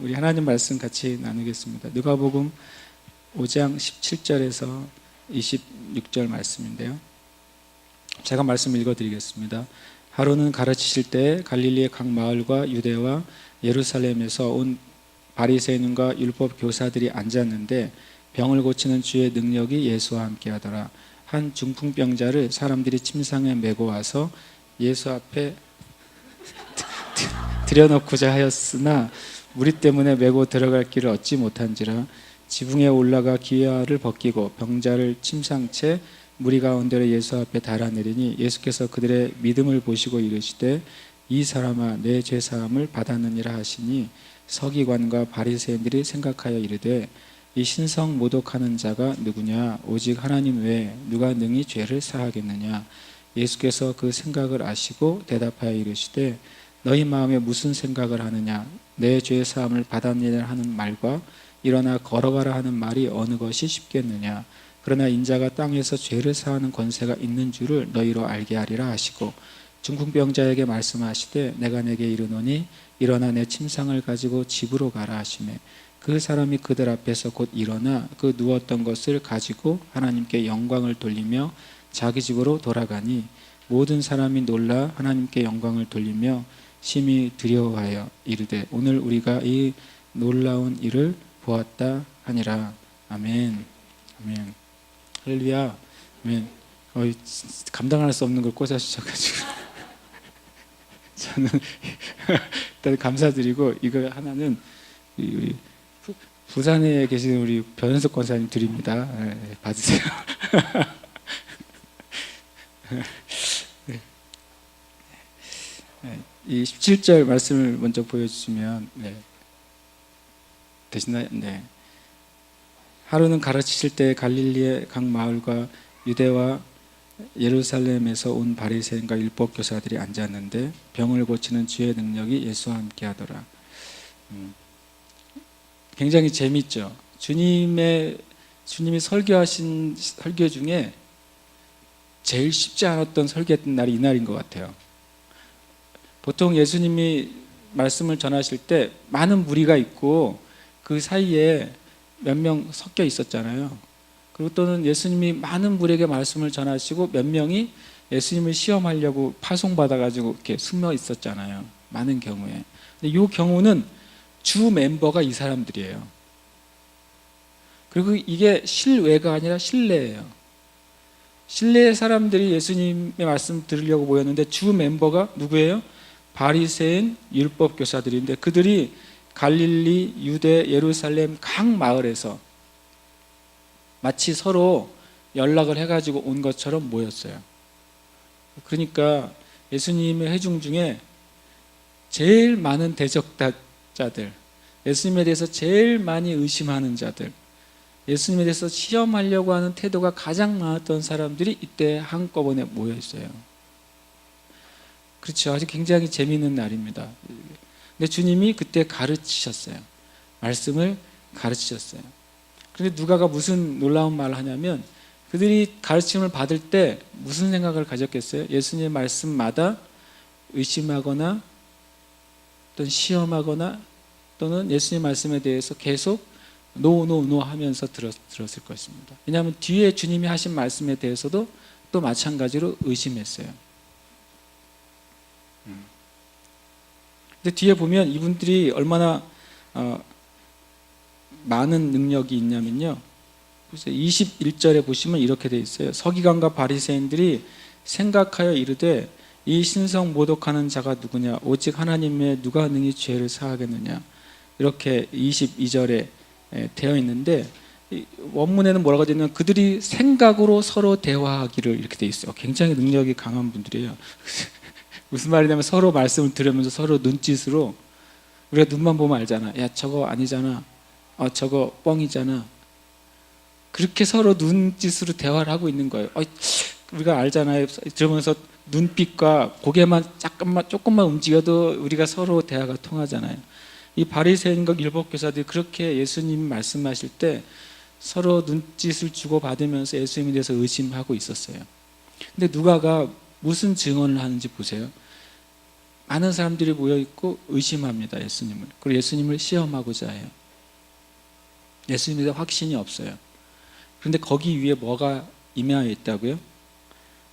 우리 하나님 말씀 같이 나누겠습니다. 누가복음 5장 17절에서 26절 말씀인데요. 제가 말씀 읽어드리겠습니다. 하루는 가르치실 때 갈릴리의 각 마을과 유대와 예루살렘에서 온 바리새인과 율법 교사들이 앉았는데 병을 고치는 주의 능력이 예수와 함께하더라. 한 중풍병자를 사람들이 침상에 메고 와서 예수 앞에 들여놓고자 하였으나 무리 때문에 메고 들어갈 길을 얻지 못한지라. 지붕에 올라가 기와를 벗기고 병자를 침상채 무리 가운데로 예수 앞에 달아내리니 예수께서 그들의 믿음을 보시고 이르시되 이 사람아 내 죄사함을 받았느니라 하시니 서기관과 바리새인들이 생각하여 이르되 이 신성 모독하는 자가 누구냐? 오직 하나님 외에 누가 능히 죄를 사하겠느냐? 예수께서 그 생각을 아시고 대답하여 이르시되 너희 마음에 무슨 생각을 하느냐? 내 죄 사함을 받았느니라 하는 말과 일어나 걸어가라 하는 말이 어느 것이 쉽겠느냐? 그러나 인자가 땅에서 죄를 사하는 권세가 있는 줄을 너희로 알게 하리라 하시고 중풍병자에게 말씀하시되 내가 내게 이르노니 일어나 내 침상을 가지고 집으로 가라 하시매 그 사람이 그들 앞에서 곧 일어나 그 누웠던 것을 가지고 하나님께 영광을 돌리며 자기 집으로 돌아가니 모든 사람이 놀라 하나님께 영광을 돌리며 심히 두려워하여 이르되 오늘 우리가 이 놀라운 일을 보았다 하니라. 아멘. 아멘. 할렐루야. 아멘. 감당할 수 없는 걸 꽂아주셔가지고 저는 일단 감사드리고 이거 하나는 우리 부산에 계신 우리 변현석 권사님 드립니다. 네, 받으세요. 네, 이 17절 말씀을 먼저 보여주시면 되시나요? 네. 하루는 가르치실 때 갈릴리의 각 마을과 유대와 예루살렘에서 온 바리새인과 율법 교사들이 앉았는데 병을 고치는 주의 능력이 예수와 함께하더라. 굉장히 재미있죠. 주님이 설교하신 설교 중에 제일 쉽지 않았던 설교했던 날이 이날인 것 같아요. 보통 예수님이 말씀을 전하실 때 많은 무리가 있고 그 사이에 몇 명 섞여 있었잖아요. 그리고 또는 예수님이 많은 무리에게 말씀을 전하시고 몇 명이 예수님을 시험하려고 파송받아가지고 이렇게 숨어 있었잖아요. 많은 경우에. 근데 이 경우는 주 멤버가 이 사람들이에요. 그리고 이게 실외가 아니라 실내예요. 실내의 사람들이 예수님의 말씀 들으려고 모였는데 주 멤버가 누구예요? 바리새인 율법 교사들인데 그들이 갈릴리, 유대, 예루살렘 각 마을에서 마치 서로 연락을 해가지고 온 것처럼 모였어요. 그러니까 예수님의 회중 중에 제일 많은 대적자들, 예수님에 대해서 제일 많이 의심하는 자들, 예수님에 대해서 시험하려고 하는 태도가 가장 많았던 사람들이 이때 한꺼번에 모여 있어요. 그렇죠. 아주 굉장히 재미있는 날입니다. 근데 주님이 그때 가르치셨어요. 말씀을 가르치셨어요. 그런데 누가가 무슨 놀라운 말을 하냐면 그들이 가르침을 받을 때 무슨 생각을 가졌겠어요? 예수님의 말씀마다 의심하거나 또는 시험하거나 또는 예수님의 말씀에 대해서 계속 노 하면서 들었을 것입니다. 왜냐하면 뒤에 주님이 하신 말씀에 대해서도 또 마찬가지로 의심했어요. 근데 뒤에 보면 이분들이 얼마나 많은 능력이 있냐면요. 21절에 보시면 이렇게 돼 있어요. 서기관과 바리새인들이 생각하여 이르되 이 신성 모독하는 자가 누구냐? 오직 하나님의 누가 능히 죄를 사하겠느냐? 이렇게 22절에 되어 있는데 원문에는 뭐라고 되어 있냐면 그들이 생각으로 서로 대화하기를 이렇게 되어 있어요. 굉장히 능력이 강한 분들이에요. 무슨 말이냐면 서로 말씀을 들으면서 서로 눈짓으로 우리가 눈만 보면 알잖아. 야 저거 아니잖아. 저거 뻥이잖아. 그렇게 서로 눈짓으로 대화를 하고 있는 거예요. 우리가 알잖아요. 들으면서 눈빛과 고개만 조금만 움직여도 우리가 서로 대화가 통하잖아요. 이 바리새인과 율법교사들이 그렇게 예수님 말씀하실 때 서로 눈짓을 주고받으면서 예수님에 대해서 의심하고 있었어요. 근데 누가가 무슨 증언을 하는지 보세요. 많은 사람들이 모여있고 의심합니다. 예수님을. 그리고 예수님을 시험하고자 해요. 예수님에 대해 확신이 없어요. 그런데 거기 위에 뭐가 임하여 있다고요?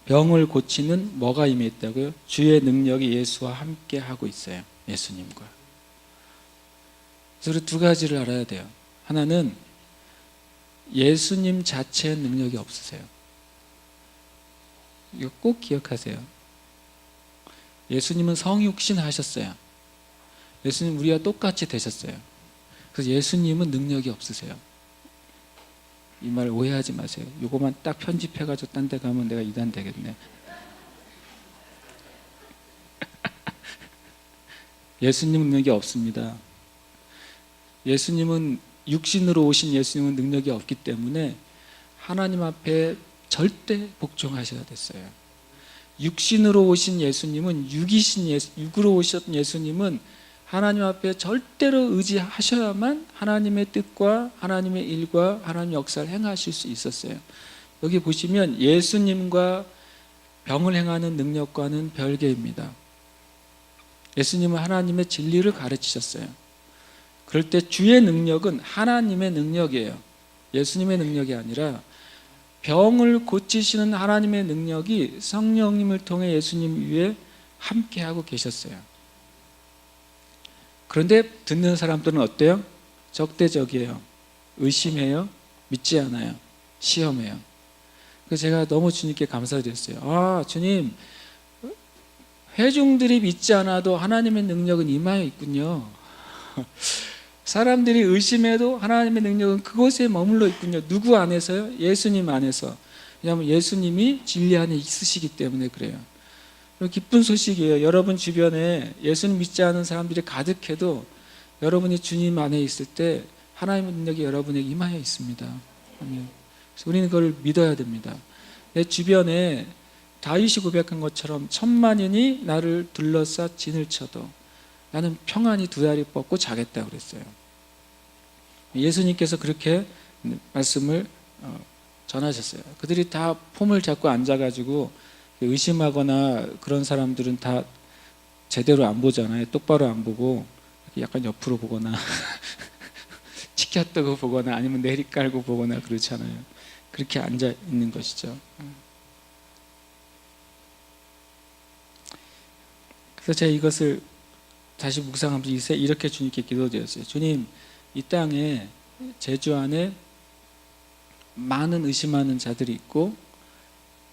병을 고치는 뭐가 임해 있다고요? 주의 능력이 예수와 함께 하고 있어요. 예수님과. 그래서 두 가지를 알아야 돼요. 하나는 예수님 자체의 능력이 없으세요. 이거 꼭 기억하세요. 예수님은 성육신 하셨어요. 예수님 우리와 똑같이 되셨어요. 그래서 예수님은 능력이 없으세요. 이 말 오해하지 마세요. 이거만 딱 편집해가지고 딴 데 가면 내가 이단 되겠네. 예수님은 능력이 없습니다. 예수님은 육신으로 오신 예수님은 능력이 없기 때문에 하나님 앞에 절대 복종하셔야 됐어요. 육신으로 오신 예수님은 육으로 오셨던 예수님은 하나님 앞에 절대로 의지하셔야만 하나님의 뜻과 하나님의 일과 하나님의 역사를 행하실 수 있었어요. 여기 보시면 예수님과 병을 행하는 능력과는 별개입니다. 예수님은 하나님의 진리를 가르치셨어요. 그럴 때 주의 능력은 하나님의 능력이에요. 예수님의 능력이 아니라 병을 고치시는 하나님의 능력이 성령님을 통해 예수님 위에 함께하고 계셨어요. 그런데 듣는 사람들은 어때요? 적대적이에요. 의심해요. 믿지 않아요. 시험해요. 그래서 제가 너무 주님께 감사드렸어요. 아, 주님, 회중들이 믿지 않아도 하나님의 능력은 임하여 있군요. 사람들이 의심해도 하나님의 능력은 그곳에 머물러 있군요. 누구 안에서요? 예수님 안에서. 왜냐하면 예수님이 진리 안에 있으시기 때문에 그래요. 기쁜 소식이에요. 여러분 주변에 예수님 믿지 않은 사람들이 가득해도 여러분이 주님 안에 있을 때 하나님의 능력이 여러분에게 임하여 있습니다. 그래서 우리는 그걸 믿어야 됩니다. 내 주변에 다윗이 고백한 것처럼 천만인이 나를 둘러싸 진을 쳐도 나는 평안히 두 다리 뻗고 자겠다고 그랬어요. 예수님께서 그렇게 말씀을 전하셨어요. 그들이 다 폼을 잡고 앉아가지고 의심하거나 그런 사람들은 다 제대로 안 보잖아요. 똑바로 안 보고 약간 옆으로 보거나 치켜뜨고 보거나 아니면 내리깔고 보거나 그렇잖아요. 그렇게 앉아 있는 것이죠. 그래서 제가 이것을 다시 묵상하면서 이렇게 주님께 기도드렸어요. 주님, 이 땅에 제주 안에 많은 의심하는 자들이 있고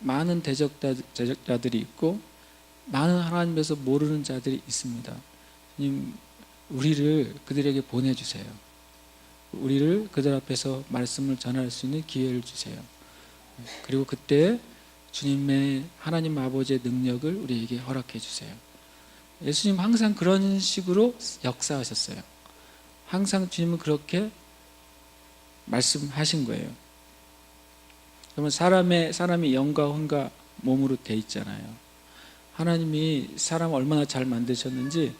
많은 대적자들이 있고 많은 하나님에서 모르는 자들이 있습니다. 주님, 우리를 그들에게 보내주세요. 우리를 그들 앞에서 말씀을 전할 수 있는 기회를 주세요. 그리고 그때 주님의 하나님 아버지의 능력을 우리에게 허락해 주세요. 예수님 항상 그런 식으로 역사하셨어요. 항상 주님은 그렇게 말씀하신 거예요. 그러면 사람이 영과 혼과 몸으로 돼 있잖아요. 하나님이 사람을 얼마나 잘 만드셨는지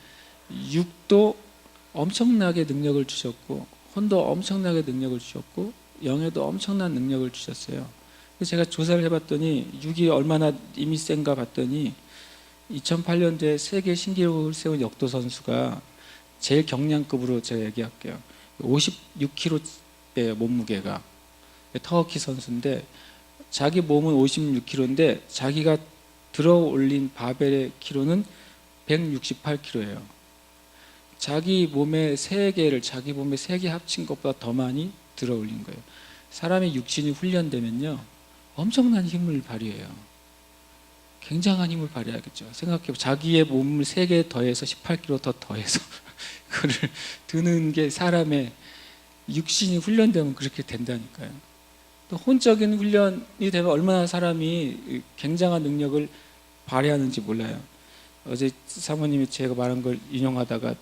육도 엄청나게 능력을 주셨고 혼도 엄청나게 능력을 주셨고 영에도 엄청난 능력을 주셨어요. 그래서 제가 조사를 해봤더니 육이 얼마나 힘이 센가 봤더니 2008년도에 세계 신기록을 세운 역도 선수가 제일 경량급으로 제가 얘기할게요. 56kg예요, 몸무게가. 터키 선수인데 자기 몸은 56kg인데 자기가 들어 올린 바벨의 키로는 168kg예요. 자기 몸의 자기 몸의 3개 합친 것보다 더 많이 들어 올린 거예요. 사람의 육신이 훈련되면요 엄청난 힘을 발휘해요. 굉장한 힘을 발휘하겠죠. 생각해보면 자기의 몸을 3개 더해서 18kg 더 더해서 그를 드는 게 사람의 육신이 훈련되면 그렇게 된다니까요. 또 혼적인 훈련이 되면 얼마나 사람이 굉장한 능력을 발휘하는지 몰라요. 어제 사모님이 제가 말한 걸 인용하다가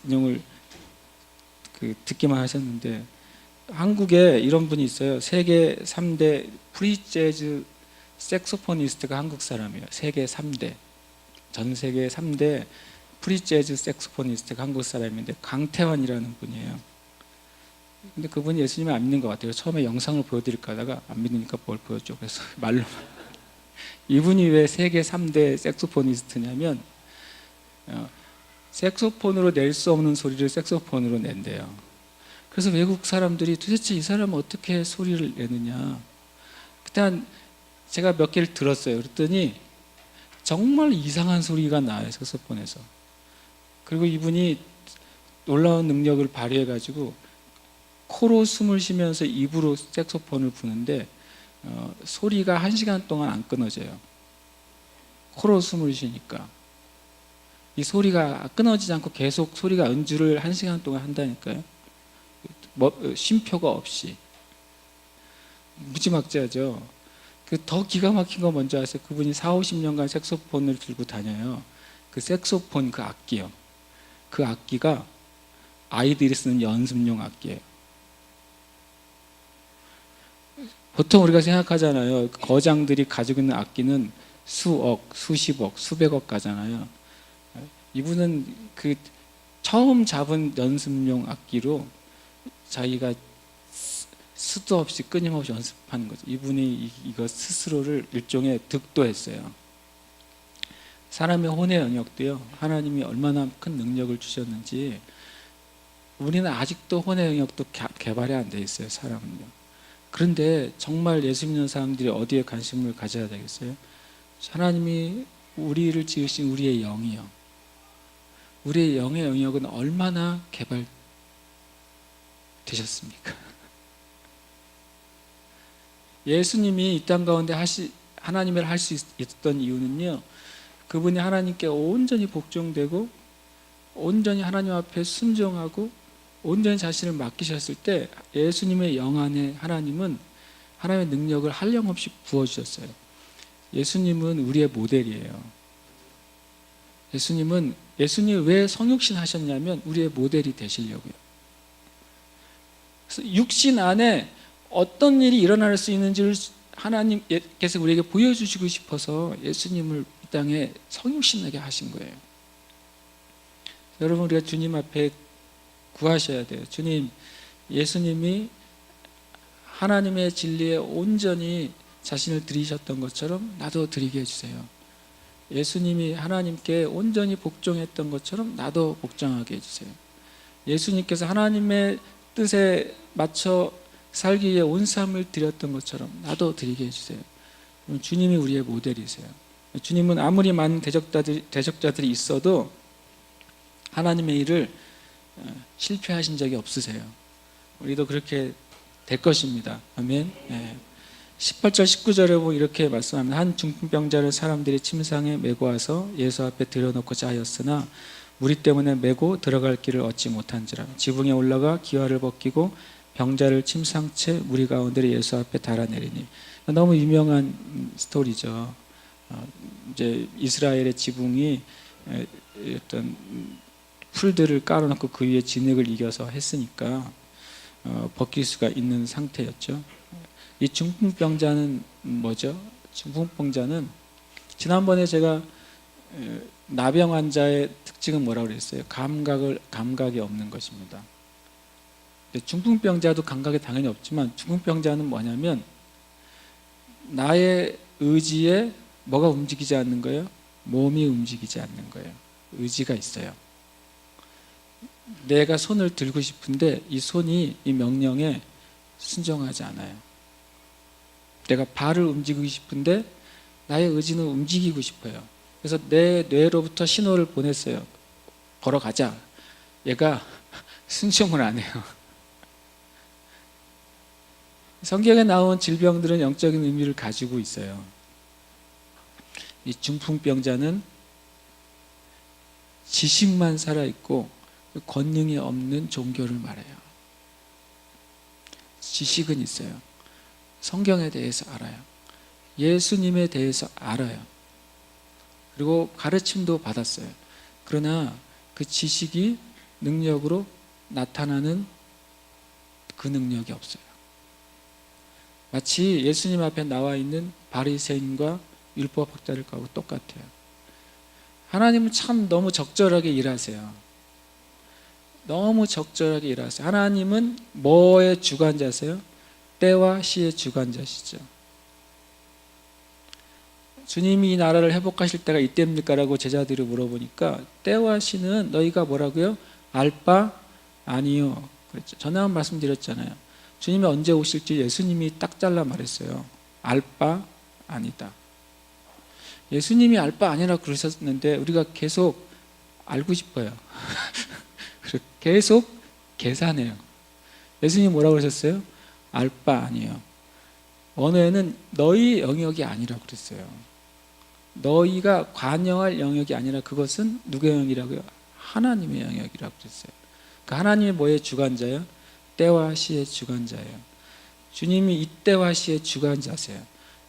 인용을 듣기만 하셨는데 한국에 이런 분이 있어요. 세계 3대 프리재즈 색소포니스트가 한국 사람이에요. 세계 3대 전 세계 3대 프리재즈 색소포니스트가 한국 사람인데 강태환이라는 분이에요. 근데 그분이 예수님을 안 믿는 것 같아요. 처음에 영상을 보여드릴까 하다가 안 믿으니까 뭘 보여줘. 그래서 말로 이분이 왜 세계 3대 색소포니스트냐면 색소폰으로 낼 수 없는 소리를 색소폰으로 낸대요. 그래서 외국 사람들이 도대체 이 사람은 어떻게 소리를 내느냐. 그때 제가 몇 개를 들었어요. 그랬더니 정말 이상한 소리가 나요, 색소폰에서. 그리고 이분이 놀라운 능력을 발휘해가지고 코로 숨을 쉬면서 입으로 색소폰을 부는데 소리가 1시간 동안 안 끊어져요. 코로 숨을 쉬니까. 이 소리가 끊어지지 않고 계속 소리가 연주를 1시간 동안 한다니까요. 쉼표가 없이. 무지막지하죠. 더 기가 막힌 거 뭔지 아세요? 그분이 40-50년간 색소폰을 들고 다녀요. 그 색소폰 그 악기요. 그 악기가 아이들이 쓰는 연습용 악기예요. 보통 우리가 생각하잖아요. 거장들이 가지고 있는 악기는 수억, 수십억, 수백억 가잖아요. 이분은 그 처음 잡은 연습용 악기로 자기가 수도 없이 끊임없이 연습하는 거죠. 이분이 이거 스스로를 일종의 득도했어요. 사람의 혼의 영역도요, 하나님이 얼마나 큰 능력을 주셨는지 우리는 아직도 혼의 영역도 개발이 안 돼 있어요, 사람은요. 그런데 정말 예수 믿는 사람들이 어디에 관심을 가져야 되겠어요? 하나님이 우리를 지으신 우리의 영이요. 우리의 영의 영역은 얼마나 개발되셨습니까? 예수님이 이 땅 가운데 하나님을 할 수 있었던 이유는요, 그분이 하나님께 온전히 복종되고 온전히 하나님 앞에 순종하고 온전히 자신을 맡기셨을 때 예수님의 영 안에 하나님은 하나님의 능력을 한량없이 부어주셨어요. 예수님은 우리의 모델이에요. 예수님이 왜 성육신 하셨냐면 우리의 모델이 되시려고요. 그래서 육신 안에 어떤 일이 일어날 수 있는지를 하나님께서 우리에게 보여주시고 싶어서 예수님을 이 땅에 성육신하게 하신 거예요. 여러분, 우리가 주님 앞에 구하셔야 돼요. 주님, 예수님이 하나님의 진리에 온전히 자신을 드리셨던 것처럼 나도 드리게 해주세요. 예수님이 하나님께 온전히 복종했던 것처럼 나도 복종하게 해주세요. 예수님께서 하나님의 뜻에 맞춰 살기 위해 온 삶을 드렸던 것처럼 나도 드리게 해주세요. 주님이 우리의 모델이세요. 주님은 아무리 많은 대적자들이 있어도 하나님의 일을 실패하신 적이 없으세요. 우리도 그렇게 될 것입니다. 아멘. 18절 19절에 보면 이렇게 말씀합니다. 한 중풍병자를 사람들이 침상에 메고 와서 예수 앞에 들여놓고자 하였으나 무리 때문에 메고 들어갈 길을 얻지 못한지라. 지붕에 올라가 기와를 벗기고 병자를 침상채 무리 가운데 예수 앞에 달아내리니. 너무 유명한 스토리죠. 이제 이스라엘의 지붕이 어떤 풀들을 깔아놓고 그 위에 진흙을 이겨서 했으니까 벗길 수가 있는 상태였죠. 이 중풍병자는 뭐죠? 중풍병자는 지난번에 제가 나병 환자의 특징은 뭐라고 그랬어요? 감각이 없는 것입니다. 중풍병자도 감각이 당연히 없지만 중풍병자는 뭐냐면 나의 의지에 뭐가 움직이지 않는 거예요? 몸이 움직이지 않는 거예요. 의지가 있어요. 내가 손을 들고 싶은데 이 손이 이 명령에 순종하지 않아요. 내가 발을 움직이고 싶은데 나의 의지는 움직이고 싶어요. 그래서 내 뇌로부터 신호를 보냈어요. 걸어가자. 얘가 순종을 안 해요. 성경에 나온 질병들은 영적인 의미를 가지고 있어요. 이 중풍병자는 지식만 살아있고 권능이 없는 종교를 말해요. 지식은 있어요. 성경에 대해서 알아요. 예수님에 대해서 알아요. 그리고 가르침도 받았어요. 그러나 그 지식이 능력으로 나타나는 그 능력이 없어요. 마치 예수님 앞에 나와 있는 바리새인과 율법학자들하고 똑같아요. 하나님은 참 너무 적절하게 일하세요. 너무 적절하게 일하세요. 하나님은 뭐의 주관자세요? 때와 시의 주관자시죠. 주님이 이 나라를 회복하실 때가 이때입니까? 라고 제자들이 물어보니까 때와 시는 너희가 뭐라고요? 알 바 아니요. 그랬죠. 전에 한 말씀드렸잖아요. 주님이 언제 오실지 예수님이 딱 잘라 말했어요. 알 바 아니다. 예수님이 알 바 아니라 그러셨는데 우리가 계속 알고 싶어요. 계속 계산해요. 예수님 뭐라고 그러셨어요? 알 바 아니에요. 언어에는 너희 영역이 아니라 그랬어요. 너희가 관여할 영역이 아니라 그것은 누구의 영역이라고요? 하나님의 영역이라고 그랬어요. 그 하나님이 뭐의 주관자예요? 때와 시의 주관자예요. 주님이 이 때와 시의 주관자세요.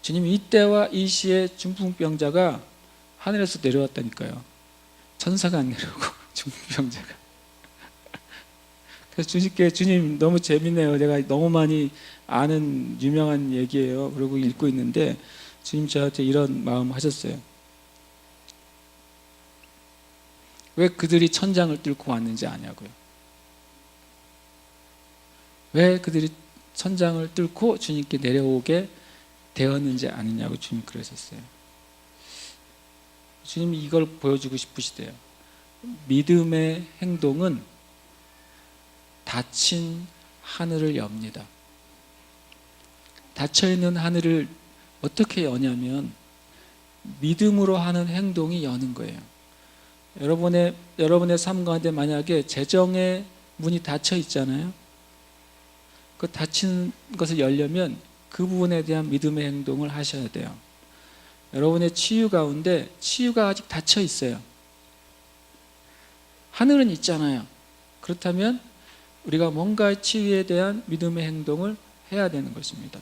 주님이 이 때와 이 시의 중풍병자가 하늘에서 내려왔다니까요. 천사가 안 내려오고 중풍병자가. 그래서 주님께 주님 너무 재밌네요. 제가 너무 많이 아는 유명한 얘기예요. 그러고 읽고 있는데 주님 저한테 이런 마음 하셨어요. 왜 그들이 천장을 뚫고 왔는지 아냐고요. 왜 그들이 천장을 뚫고 주님께 내려오게 되었는지 아느냐고 주님 그러셨어요. 주님이 이걸 보여주고 싶으시대요. 믿음의 행동은 닫힌 하늘을 엽니다. 닫혀있는 하늘을 어떻게 여냐면 믿음으로 하는 행동이 여는 거예요. 여러분의 삶 가운데 만약에 재정의 문이 닫혀 있잖아요. 그 닫힌 것을 열려면 그 부분에 대한 믿음의 행동을 하셔야 돼요. 여러분의 치유 가운데 치유가 아직 닫혀 있어요. 하늘은 있잖아요. 그렇다면 우리가 뭔가 치유에 대한 믿음의 행동을 해야 되는 것입니다.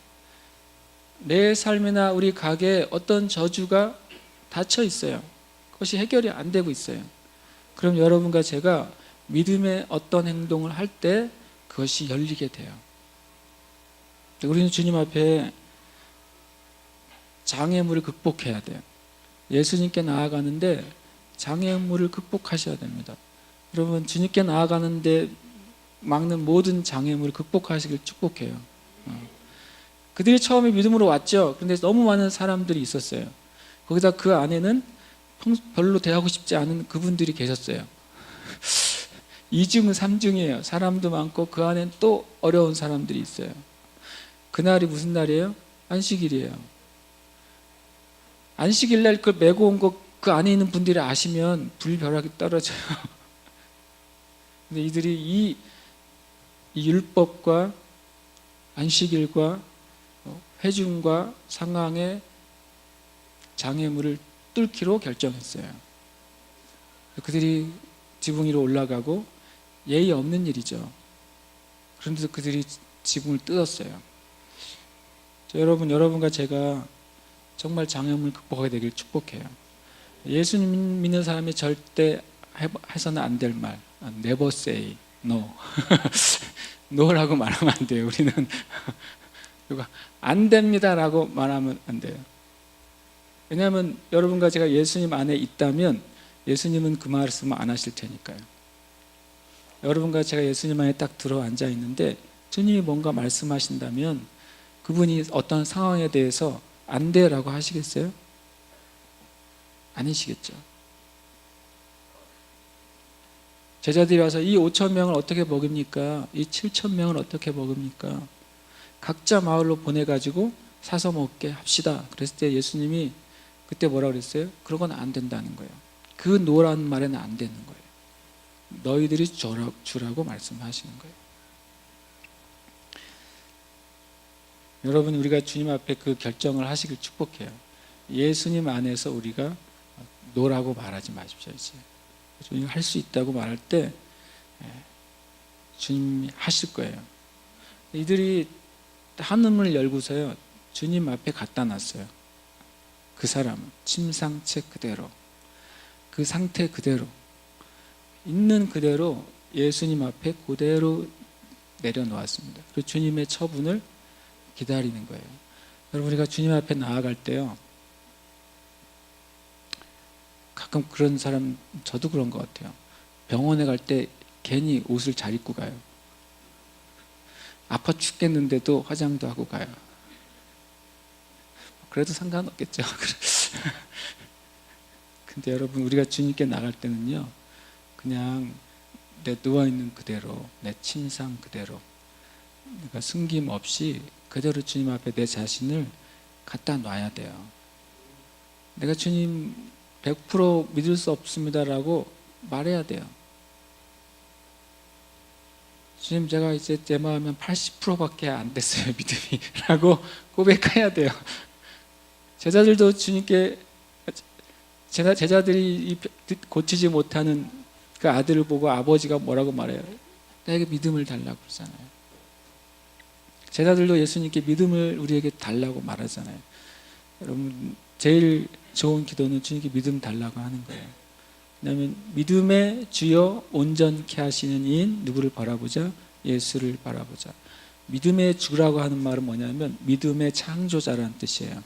내 삶이나 우리 가게에 어떤 저주가 닫혀 있어요. 그것이 해결이 안 되고 있어요. 그럼 여러분과 제가 믿음의 어떤 행동을 할 때 그것이 열리게 돼요. 우리는 주님 앞에 장애물을 극복해야 돼요. 예수님께 나아가는데 장애물을 극복하셔야 됩니다. 여러분 주님께 나아가는데 막는 모든 장애물을 극복하시길 축복해요. 그들이 처음에 믿음으로 왔죠. 그런데 너무 많은 사람들이 있었어요. 거기다 그 안에는 별로 대하고 싶지 않은 그분들이 계셨어요. 2중, 3중이에요. 사람도 많고 그 안엔 또 어려운 사람들이 있어요. 그날이 무슨 날이에요? 안식일이에요. 안식일 날 그걸 메고 온 거 그 안에 있는 분들이 아시면 불벼락이 떨어져요. 근데 이들이 이 율법과 안식일과 회중과 상황의 장애물을 뚫기로 결정했어요. 그들이 지붕 위로 올라가고 예의 없는 일이죠. 그런데도 그들이 지붕을 뜯었어요. 여러분과 제가 정말 장애물 극복하게 되길 축복해요. 예수님 믿는 사람이 절대 해서는 안 될 말, never say no. no라고 말하면 안 돼요. 우리는 안 됩니다라고 말하면 안 돼요. 왜냐하면 여러분과 제가 예수님 안에 있다면 예수님은 그 말씀을 안 하실 테니까요. 여러분과 제가 예수님 안에 딱 들어 앉아 있는데 주님이 뭔가 말씀하신다면 그분이 어떤 상황에 대해서 안 돼라고 하시겠어요? 아니시겠죠. 제자들이 와서 이 5,000명을 어떻게 먹입니까? 이 7,000명을 어떻게 먹입니까? 각자 마을로 보내가지고 사서 먹게 합시다. 그랬을 때 예수님이 그때 뭐라 그랬어요? 그러고는 안 된다는 거예요. 그 노란 말에는 안 되는 거예요. 너희들이 주라고 말씀하시는 거예요. 여러분, 우리가 주님 앞에 그 결정을 하시길 축복해요. 예수님 안에서 우리가 노라고 말하지 마십시오. 이제 주님이 할 수 있다고 말할 때 주님이 하실 거예요. 이들이 한문을 열고서요 주님 앞에 갖다 놨어요. 그 사람은 침상체 그대로, 그 상태 그대로, 있는 그대로 예수님 앞에 그대로 내려놓았습니다. 그리고 주님의 처분을 기다리는 거예요. 여러분, 우리가 주님 앞에 나아갈 때요 가끔 그런 사람, 저도 그런 것 같아요. 병원에 갈 때 괜히 옷을 잘 입고 가요. 아파 죽겠는데도 화장도 하고 가요. 그래도 상관없겠죠. 근데 여러분, 우리가 주님께 나갈 때는요, 그냥 내 누워있는 그대로, 내 침상 그대로, 내가 숨김 없이 그대로 주님 앞에 내 자신을 갖다 놔야 돼요. 내가 주님 100% 믿을 수 없습니다라고 말해야 돼요. 주님, 제가 이제 제 마음은 80%밖에 안 됐어요, 믿음이 라고 고백해야 돼요. 제자들도 주님께, 제자들이 고치지 못하는 그 아들을 보고 아버지가 뭐라고 말해요? 나에게 믿음을 달라고 그러잖아요. 제자들도 예수님께 믿음을 우리에게 달라고 말하잖아요. 여러분, 제일 좋은 기도는 주님께 믿음 달라고 하는 거예요. 왜냐하면 믿음의 주여 온전케 하시는 이인 누구를 바라보자? 예수를 바라보자. 믿음의 주라고 하는 말은 뭐냐면 믿음의 창조자라는 뜻이에요.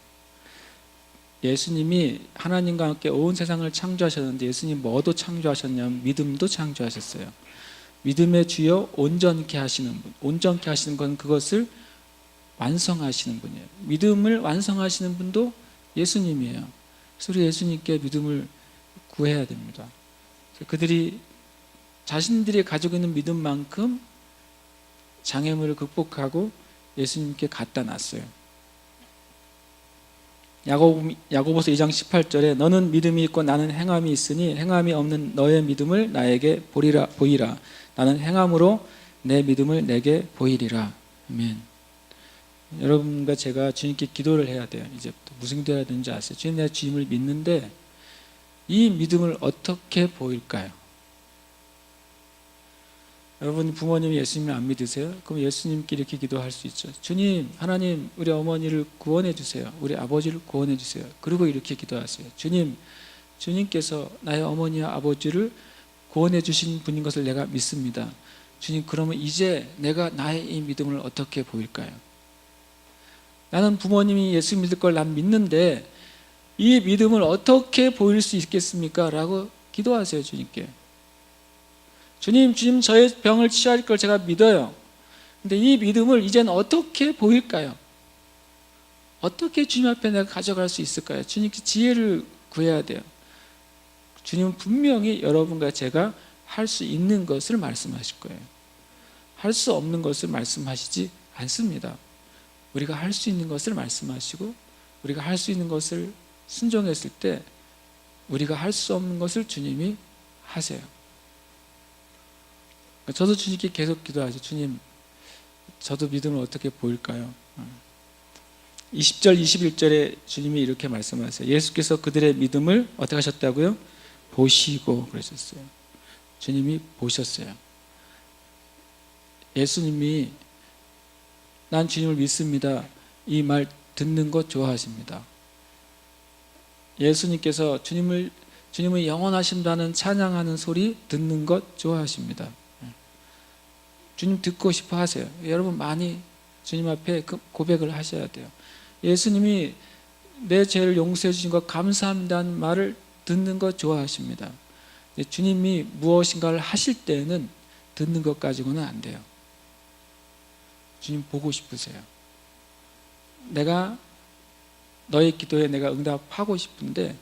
예수님이 하나님과 함께 온 세상을 창조하셨는데 예수님 뭐도 창조하셨냐면 믿음도 창조하셨어요. 믿음의 주여 온전케 하시는 분. 온전케 하시는 건 그것을 완성하시는 분이에요. 믿음을 완성하시는 분도 예수님이에요. 그래서 우리 예수님께 믿음을 구해야 됩니다. 그들이 자신들이 가지고 있는 믿음만큼 장애물을 극복하고 예수님께 갖다 놨어요. 야고보서 2장 18절에 너는 믿음이 있고 나는 행함이 있으니 행함이 없는 너의 믿음을 나에게 보이라. 나는 행함으로 내 믿음을 내게 보이리라. 아멘. 여러분과 제가 주님께 기도를 해야 돼요. 이제부터 무슨 기도해야 되는지 아세요? 주님, 내가 주님을 믿는데 이 믿음을 어떻게 보일까요? 여러분, 부모님이 예수님을 안 믿으세요? 그럼 예수님께 이렇게 기도할 수 있죠. 주님, 하나님, 우리 어머니를 구원해 주세요. 우리 아버지를 구원해 주세요. 그리고 이렇게 기도하세요. 주님, 주님께서 나의 어머니와 아버지를 구원해 주신 분인 것을 내가 믿습니다. 주님, 그러면 이제 내가 나의 이 믿음을 어떻게 보일까요? 나는 부모님이 예수 믿을 걸 난 믿는데 이 믿음을 어떻게 보일 수 있겠습니까? 라고 기도하세요, 주님께. 주님, 저의 병을 치유할 걸 제가 믿어요. 근데 이 믿음을 이제는 어떻게 보일까요? 어떻게 주님 앞에 내가 가져갈 수 있을까요? 주님께 지혜를 구해야 돼요. 주님은 분명히 여러분과 제가 할 수 있는 것을 말씀하실 거예요. 할 수 없는 것을 말씀하시지 않습니다. 우리가 할 수 있는 것을 말씀하시고 우리가 할 수 있는 것을 순종했을 때 우리가 할 수 없는 것을 주님이 하세요. 저도 주님께 계속 기도하죠. 주님, 저도 믿음을 어떻게 보일까요? 20절, 21절에 주님이 이렇게 말씀하세요. 예수께서 그들의 믿음을 어떻게 하셨다고요? 보시고 그러셨어요. 주님이 보셨어요. 예수님이 난 주님을 믿습니다. 이 말 듣는 것 좋아하십니다. 예수님께서 주님을 영원하신다는 찬양하는 소리 듣는 것 좋아하십니다. 주님 듣고 싶어 하세요. 여러분 많이 주님 앞에 고백을 하셔야 돼요. 예수님이 내 죄를 용서해 주신 것 감사합니다는 말을 듣는 것 좋아하십니다. 주님이 무엇인가를 하실 때는 듣는 것 가지고는 안 돼요. 주님 보고 싶으세요. 내가 너의 기도에 내가 응답하고 싶은데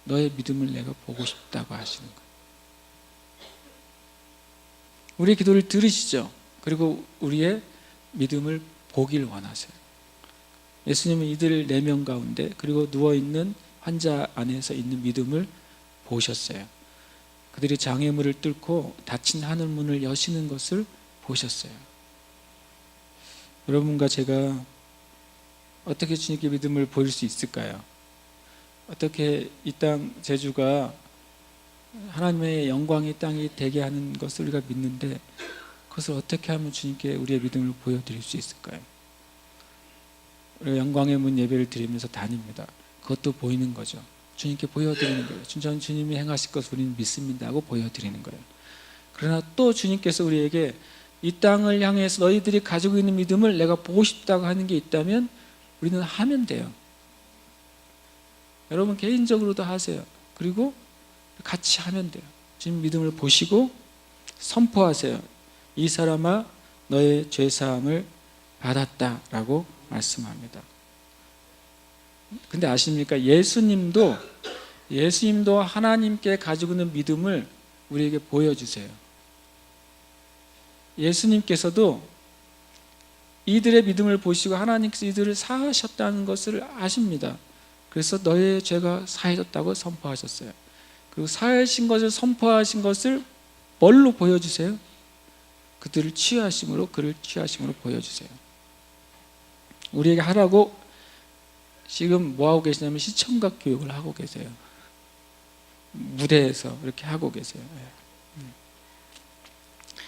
너의 믿음을 내가 보고 싶다고 하시는 거예요. 우리의 기도를 들으시죠. 그리고 우리의 믿음을 보길 원하세요. 예수님은 이들 4명 가운데 그리고 누워있는 환자 안에서 있는 믿음을 보셨어요. 그들이 장애물을 뚫고 닫힌 하늘문을 여시는 것을 보셨어요. 여러분과 제가 어떻게 주님께 믿음을 보일 수 있을까요? 어떻게 이 땅 제주가 하나님의 영광의 땅이 되게 하는 것을 우리가 믿는데 그것을 어떻게 하면 주님께 우리의 믿음을 보여드릴 수 있을까요? 우리가 영광의 문 예배를 드리면서 다닙니다. 그것도 보이는 거죠. 주님께 보여드리는 거예요. 전 주님이 행하실 것을 우리는 믿습니다 하고 보여드리는 거예요. 그러나 또 주님께서 우리에게 이 땅을 향해서 너희들이 가지고 있는 믿음을 내가 보고 싶다고 하는 게 있다면 우리는 하면 돼요. 여러분 개인적으로도 하세요. 그리고 같이 하면 돼요. 주님 믿음을 보시고 선포하세요. 이 사람아 너의 죄사함을 받았다라고 말씀합니다. 근데 아십니까? 예수님도 하나님께 가지고 있는 믿음을 우리에게 보여주세요. 예수님께서도 이들의 믿음을 보시고 하나님께서 이들을 사하셨다는 것을 아십니다. 그래서 너의 죄가 사해졌다고 선포하셨어요. 그리고 사하신 것을 선포하신 것을 뭘로 보여주세요? 그들을 치유하심으로, 그를 치유하심으로 보여주세요. 우리에게 하라고 지금 뭐하고 계시냐면 시청각 교육을 하고 계세요. 무대에서 이렇게 하고 계세요.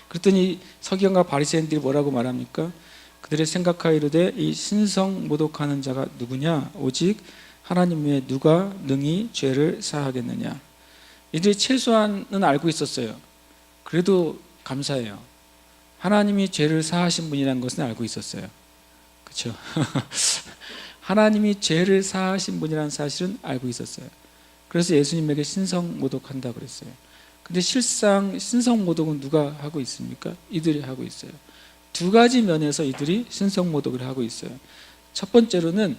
그랬더니 서기관과 바리새인들이 뭐라고 말합니까? 그들의 생각하이르되 이 신성 모독하는 자가 누구냐? 오직 하나님 외에 누가 능히 죄를 사하겠느냐? 이들이 최소한은 알고 있었어요. 그래도 감사해요. 하나님이 죄를 사하신 분이라는 것은 알고 있었어요. 그렇죠? 하나님이 죄를 사하신 분이라는 사실은 알고 있었어요. 그래서 예수님에게 신성모독한다고 그랬어요. 근데 실상 신성모독은 누가 하고 있습니까? 이들이 하고 있어요. 두 가지 면에서 이들이 신성모독을 하고 있어요. 첫 번째로는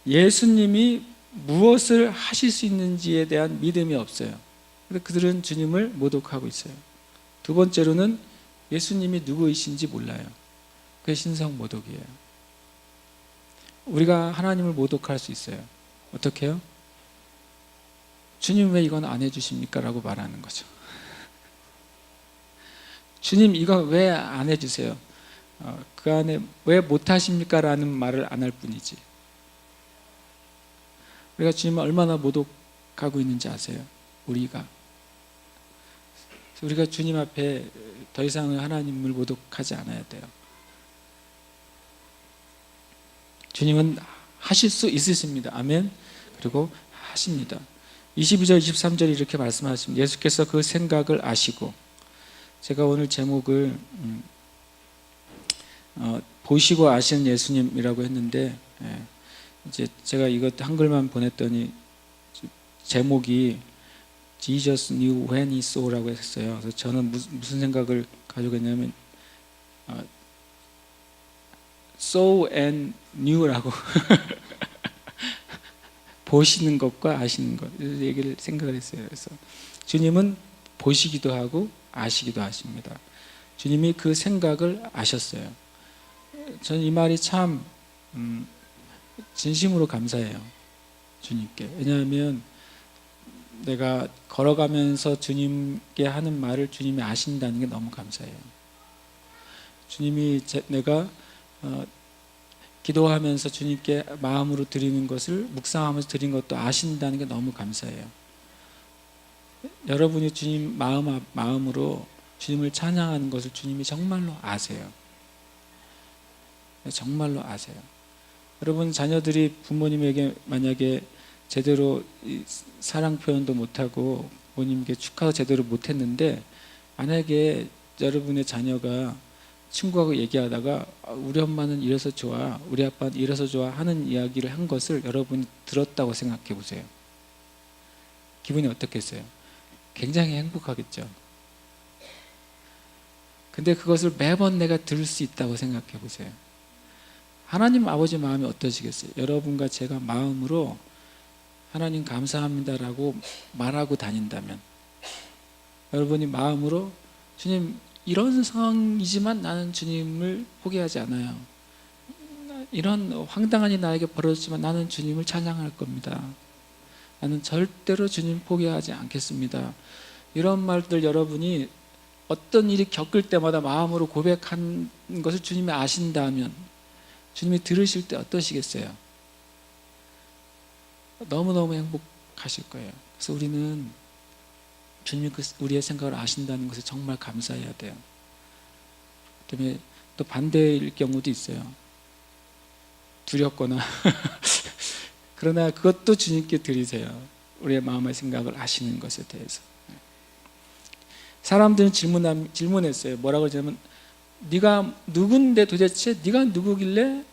예수님이 무엇을 하실 수 있는지에 대한 믿음이 없어요. 그래서 그들은 주님을 모독하고 있어요. 두 번째로는 예수님이 누구이신지 몰라요. 그게 신성모독이에요. 우리가 하나님을 모독할 수 있어요. 어떻게 해요? 주님 왜 이건 안 해주십니까? 라고 말하는 거죠. 주님 이거 왜 안 해주세요? 그 안에 왜 못하십니까? 라는 말을 안 할 뿐이지. 우리가 주님을 얼마나 모독하고 있는지 아세요? 우리가 주님 앞에 더 이상은 하나님을 모독하지 않아야 돼요. 주님은 하실 수 있으십니다. 아멘. 그리고 하십니다. 22절 23절에 이렇게 말씀하십니다. 예수께서 그 생각을 아시고, 제가 오늘 제목을 보시고 아시는 예수님이라고 했는데, 이제 제가 이것 한글만 보냈더니 제목이 Jesus knew when he saw라고 했어요. 그래서 저는 무슨 생각을 가지고 있냐면 saw and knew라고 보시는 것과 아시는 것, 이 얘기를 생각을 했어요. 그래서 주님은 보시기도 하고 아시기도 하십니다. 주님이 그 생각을 아셨어요. 저는 이 말이 참 진심으로 감사해요. 주님께. 왜냐하면 내가 걸어가면서 주님께 하는 말을 주님이 아신다는 게 너무 감사해요. 주님이 내가 기도하면서 주님께 마음으로 드리는 것을 묵상하면서 드린 것도 아신다는 게 너무 감사해요. 여러분이 주님 마음으로 주님을 찬양하는 것을 주님이 정말로 아세요. 정말로 아세요. 여러분 자녀들이 부모님에게 만약에 제대로 사랑 표현도 못하고 부모님께 축하도 제대로 못했는데, 만약에 여러분의 자녀가 친구하고 얘기하다가 우리 엄마는 이래서 좋아, 우리 아빠는 이래서 좋아 하는 이야기를 한 것을 여러분이 들었다고 생각해 보세요. 기분이 어떻겠어요? 굉장히 행복하겠죠. 근데 그것을 매번 내가 들을 수 있다고 생각해 보세요. 하나님 아버지 마음이 어떠시겠어요? 여러분과 제가 마음으로 하나님 감사합니다라고 말하고 다닌다면, 여러분이 마음으로 주님 이런 상황이지만 나는 주님을 포기하지 않아요. 이런 황당한 일이 나에게 벌어졌지만 나는 주님을 찬양할 겁니다. 나는 절대로 주님 포기하지 않겠습니다. 이런 말들 여러분이 어떤 일이 겪을 때마다 마음으로 고백한 것을 주님이 아신다면 주님이 들으실 때 어떠시겠어요? 너무너무 행복하실 거예요. 그래서 우리는 주님이 우리의 생각을 아신다는 것에 정말 감사해야 돼요. 그다음에 또 반대일 경우도 있어요. 두렵거나 그러나 그것도 주님께 드리세요. 우리의 마음의 생각을 아시는 것에 대해서. 사람들은 질문했어요. 뭐라고 하냐면, 네가 누군데 도대체 네가 누구길래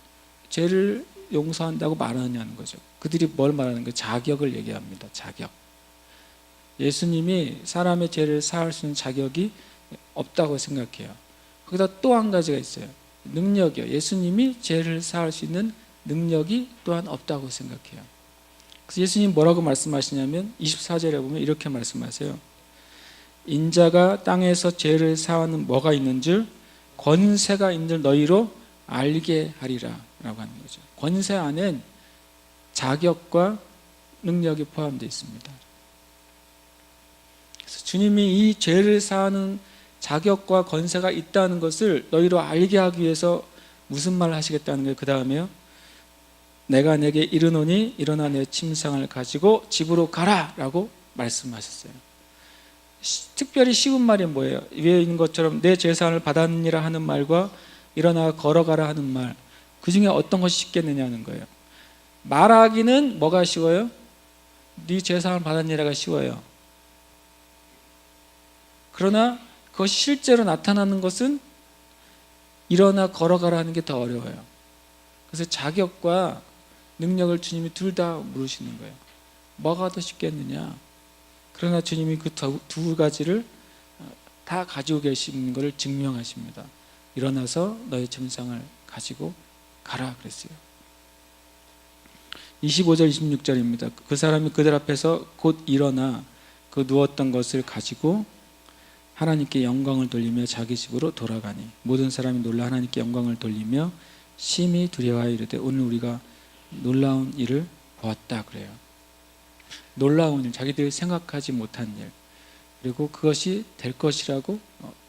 죄를 용서한다고 말하느냐는 거죠. 그들이 뭘 말하는 거예요? 자격을 얘기합니다. 자격. 예수님이 사람의 죄를 사할 수 있는 자격이 없다고 생각해요. 거기다 또 한 가지가 있어요. 능력이요. 예수님이 죄를 사할 수 있는 능력이 또한 없다고 생각해요. 그래서 예수님 뭐라고 말씀하시냐면 24절에 보면 이렇게 말씀하세요. 인자가 땅에서 죄를 사하는 뭐가 있는 줄 권세가 있는 줄 너희로 알게 하리라 라고 하는 거죠. 권세 안엔 자격과 능력이 포함되어 있습니다. 그래서 주님이 이 죄를 사하는 자격과 권세가 있다는 것을 너희로 알게 하기 위해서 무슨 말을 하시겠다는 거예요? 그 다음에요. 내가 내게 이르노니 일어나 내 침상을 가지고 집으로 가라 라고 말씀하셨어요. 특별히 쉬운 말이 뭐예요? 위에 있는 것처럼 내 재산을 받았느니라 하는 말과 일어나 걸어가라 하는 말, 그 중에 어떤 것이 쉽겠느냐는 거예요. 말하기는 뭐가 쉬워요? 네 재산을 받았느니라가 쉬워요. 그러나 그것이 실제로 나타나는 것은 일어나 걸어가라 하는 게 더 어려워요. 그래서 자격과 능력을 주님이 둘 다 물으시는 거예요. 뭐가 더 쉽겠느냐? 그러나 주님이 그 두 가지를 다 가지고 계신 것을 증명하십니다. 일어나서 너의 침상을 가지고 가라 그랬어요. 25절 26절입니다. 그 사람이 그들 앞에서 곧 일어나 그 누웠던 것을 가지고 하나님께 영광을 돌리며 자기 집으로 돌아가니 모든 사람이 놀라 하나님께 영광을 돌리며 심히 두려워하여 이르되 오늘 우리가 놀라운 일을 보았다 그래요. 놀라운 일, 자기들이 생각하지 못한 일, 그리고 그것이 될 것이라고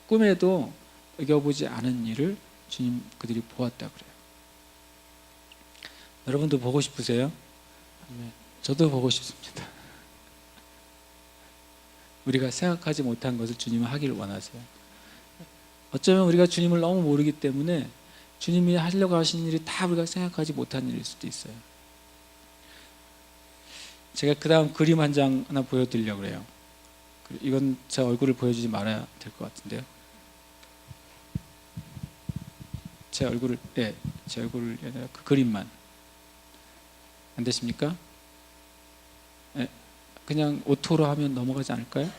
꿈에도 여겨보지 않은 일을 주님 그들이 보았다 그래요. 여러분도 보고 싶으세요? 저도 보고 싶습니다. 우리가 생각하지 못한 것을 주님은 하기를 원하세요. 어쩌면 우리가 주님을 너무 모르기 때문에 주님이 하려고 하시는 일이 다 우리가 생각하지 못한 일일 수도 있어요. 제가 그 다음 그림 한 장 하나 보여드리려고 그래요. 이건 제 얼굴을 보여주지 말아야 될 것 같은데요. 제 얼굴을 그 그림만 안 되십니까? 네, 그냥 오토로 하면 넘어가지 않을까요?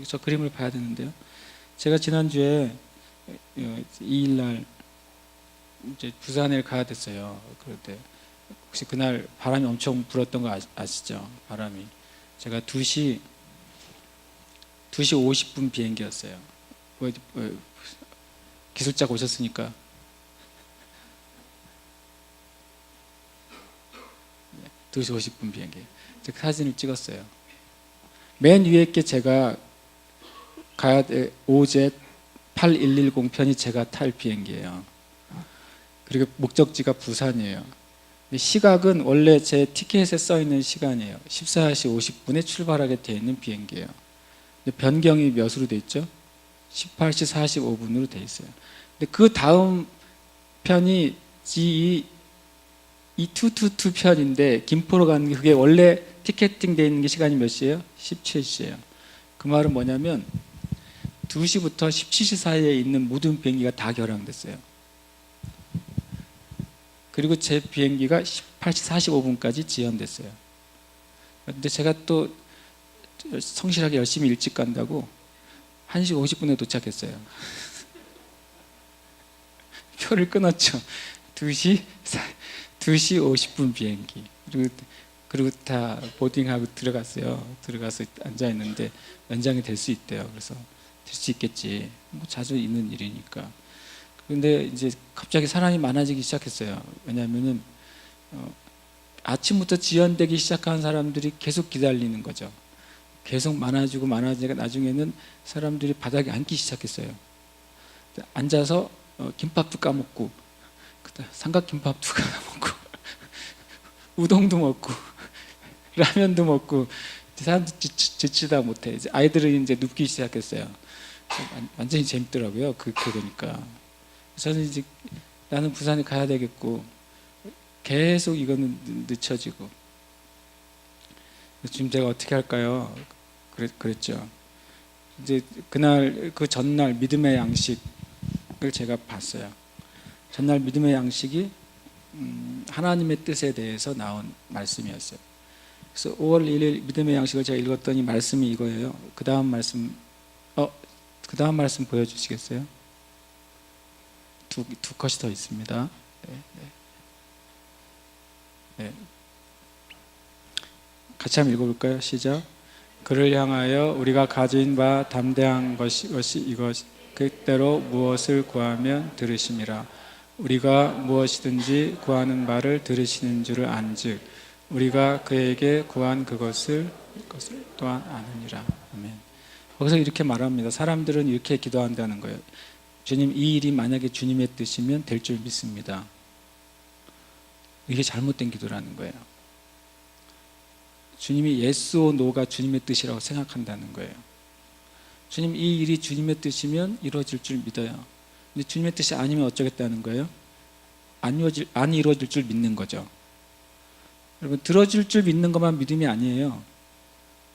저 그림을 봐야 되는데요. 제가 지난주에 2일날 이제 부산에 가야 됐어요. 그럴 때 혹시 그날 바람이 엄청 불었던 거 아시죠? 바람이. 제가 2시 50분 비행기였어요. 기술자가 오셨으니까. 2시 50분 비행기. 제가 사진을 찍었어요. 맨 위에 게 제가 가야 돼 오젯 8110 편이 제가 탈 비행기예요. 그리고 목적지가 부산이에요. 시각은 원래 제 티켓에 써 있는 시간이에요. 14시 50분에 출발하게 되어 있는 비행기예요. 변경이 몇으로 돼 있죠? 18시 45분으로 돼 있어요. 근데 그 다음 편이 G222 편인데 김포로 가는 게 그게 원래 티켓팅 돼 있는 게 시간이 몇 시예요? 17시예요. 그 말은 뭐냐면 2시부터 17시 사이에 있는 모든 비행기가 다 결항됐어요. 그리고 제 비행기가 18시 45분까지 지연됐어요. 근데 제가 또 성실하게 열심히 일찍 간다고 1시 50분에 도착했어요. 표를 끊었죠. 2시 50분 비행기. 그리고 다 보딩하고 들어갔어요. 들어가서 앉아있는데 연장이 될 수 있대요. 그래서 될 수 있겠지. 뭐 자주 있는 일이니까. 근데 이제 갑자기 사람이 많아지기 시작했어요. 왜냐하면은 아침부터 지연되기 시작한 사람들이 계속 기다리는 거죠. 계속 많아지니까 나중에는 사람들이 바닥에 앉기 시작했어요. 앉아서 김밥도 까먹고 삼각김밥도 까먹고 우동도 먹고 라면도 먹고 사람들 지치다 못해. 이제 아이들은 이제 눕기 시작했어요. 완전히 재밌더라고요. 그렇게 되니까. 저는 이제 나는 부산에 가야 되겠고 계속 이거는 늦춰지고 지금 제가 어떻게 할까요? 그랬죠. 이제 그날 그 전날 믿음의 양식을 제가 봤어요. 전날 믿음의 양식이 하나님의 뜻에 대해서 나온 말씀이었어요. 그래서 5월 1일 믿음의 양식을 제가 읽었더니 말씀이 이거예요. 그 다음 말씀 보여주시겠어요? 두 컷이 더 있습니다. 네, 네. 네. 같이 한번 읽어볼까요? 시작. 그를 향하여 우리가 가진 바 담대한 것이 이것, 그때로 무엇을 구하면 들으심이라. 우리가 무엇이든지 구하는 바를 들으시는 줄을 안즉 우리가 그에게 구한 그것을 또한 아느니라. 아멘. 거기서 이렇게 말합니다. 사람들은 이렇게 기도한다는 거예요. 주님, 이 일이 만약에 주님의 뜻이면 될 줄 믿습니다. 이게 잘못된 기도라는 거예요. 주님이 yes or no가 주님의 뜻이라고 생각한다는 거예요. 주님, 이 일이 주님의 뜻이면 이루어질 줄 믿어요. 근데 주님의 뜻이 아니면 어쩌겠다는 거예요? 안 이루어질 줄 믿는 거죠. 여러분, 들어줄 줄 믿는 것만 믿음이 아니에요.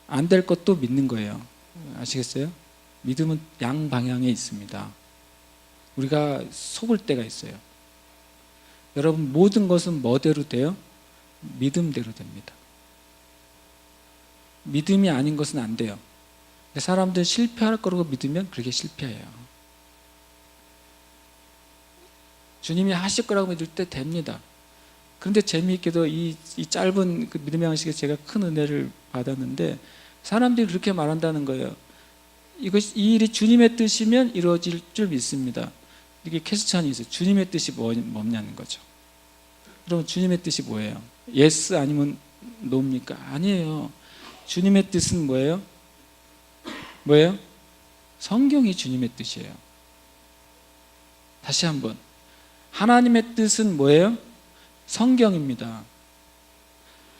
안 될 것도 믿는 거예요. 아시겠어요? 믿음은 양방향에 있습니다. 우리가 속을 때가 있어요. 여러분, 모든 것은 뭐대로 돼요? 믿음대로 됩니다. 믿음이 아닌 것은 안 돼요. 사람들 실패할 거라고 믿으면 그렇게 실패해요. 주님이 하실 거라고 믿을 때 됩니다. 그런데 재미있게도 이 짧은 그 믿음의 양식에 제가 큰 은혜를 받았는데 사람들이 그렇게 말한다는 거예요. 이 일이 주님의 뜻이면 이루어질 줄 믿습니다. 이게 퀘스천이 있어요. 주님의 뜻이 뭐냐는 거죠. 그럼 주님의 뜻이 뭐예요? 예스 아니면 노입니까? 아니에요. 주님의 뜻은 뭐예요? 뭐예요? 성경이 주님의 뜻이에요. 다시 한번. 하나님의 뜻은 뭐예요? 성경입니다.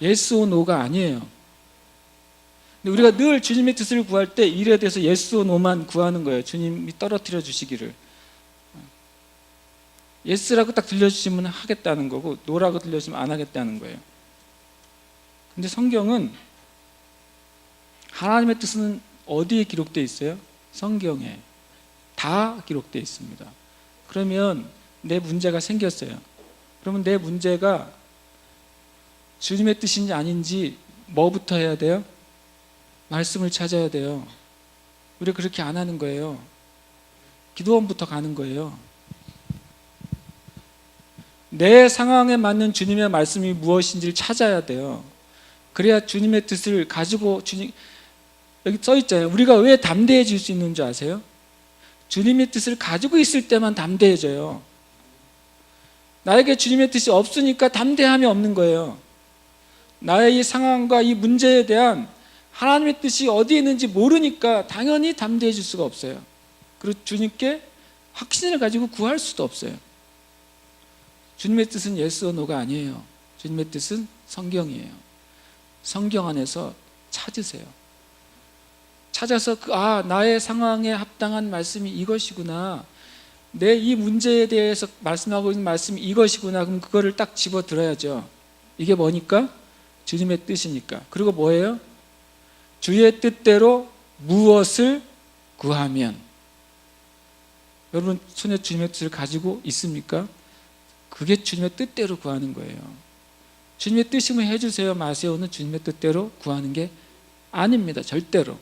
예스 오 노가 아니에요. 근데 우리가 늘 주님의 뜻을 구할 때 일에 대해서 예스 오 노만 구하는 거예요. 주님이 떨어뜨려 주시기를. 예스라고 딱 들려주시면 하겠다는 거고 노라고 들려주시면 안 하겠다는 거예요. 근데 성경은 하나님의 뜻은 어디에 기록되어 있어요? 성경에 다 기록되어 있습니다. 그러면 내 문제가 생겼어요. 그러면 내 문제가 주님의 뜻인지 아닌지 뭐부터 해야 돼요? 말씀을 찾아야 돼요. 우리가 그렇게 안 하는 거예요. 기도원부터 가는 거예요. 내 상황에 맞는 주님의 말씀이 무엇인지를 찾아야 돼요. 그래야 주님의 뜻을 가지고 여기 써 있잖아요. 우리가 왜 담대해질 수 있는 줄 아세요? 주님의 뜻을 가지고 있을 때만 담대해져요. 나에게 주님의 뜻이 없으니까 담대함이 없는 거예요. 나의 이 상황과 이 문제에 대한 하나님의 뜻이 어디에 있는지 모르니까 당연히 담대해질 수가 없어요. 그리고 주님께 확신을 가지고 구할 수도 없어요. 주님의 뜻은 yes or no가 아니에요. 주님의 뜻은 성경이에요. 성경 안에서 찾으세요. 찾아서 나의 상황에 합당한 말씀이 이것이구나. 내 이 문제에 대해서 말씀하고 있는 말씀이 이것이구나. 그럼 그거를 딱 집어들어야죠. 이게 뭐니까? 주님의 뜻이니까. 그리고 뭐예요? 주의 뜻대로 무엇을 구하면. 여러분 손에 주님의 뜻을 가지고 있습니까? 그게 주님의 뜻대로 구하는 거예요. 주님의 뜻이면 해주세요 마세요는 주님의 뜻대로 구하는 게 아닙니다. 절대로.